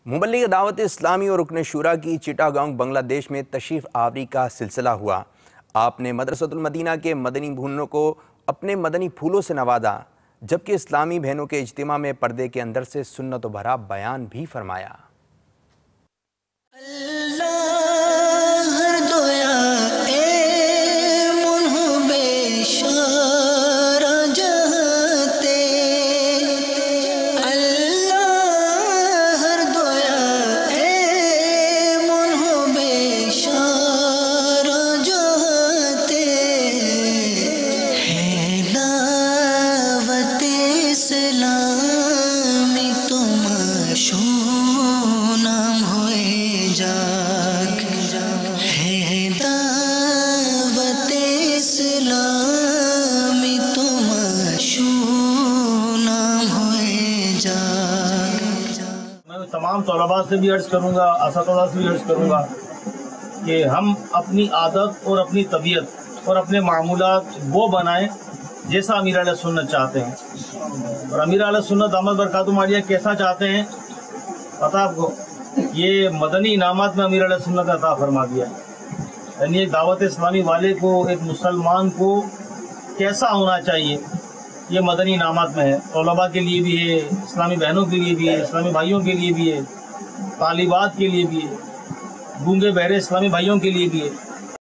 مبلغ دعوت اسلامی اور رکن شورا کی چٹاگانگ بنگلہ دیش میں تشریف آوری کا سلسلہ ہوا۔ آپ نے مدرسۃ المدینہ کے مدنی بھونوں کو اپنے مدنی پھولوں سے نوازا، جبکہ اسلامی بہنوں کے اجتماع میں پردے کے اندر سے سنت و بھرا بیان بھی فرمایا۔ میں تمام طلباء سے بھی عرض کروں گا، اساتذہ سے بھی عرض کروں گا کہ ہم اپنی عادت اور اپنی طبیعت اور اپنے معمولات وہ بنائیں جیسا امیر علیہ سنت چاہتے ہیں۔ اور امیر علیہ سنت دامت برکاتہم عالیہ کیسا چاہتے ہیں پتہ آپ کو؟ یہ مدنی انعامات میں امیر علیہ سنت نے عطا فرما دیا ہے۔ یعنی ایک دعوت اسلامی والے کو، ایک مسلمان کو کیسا ہونا چاہیے یہ مدنی انعامات میں ہے۔ طلباء کے لیے بھی ہے، اسلامی بہنوں کے لیے بھی ہے، اسلامی بھائیوں کے لیے بھی ہے، طالبات کے لیے بھی ہے، گونگے بہرے اسلامی بھائیوں کے لیے بھی ہے۔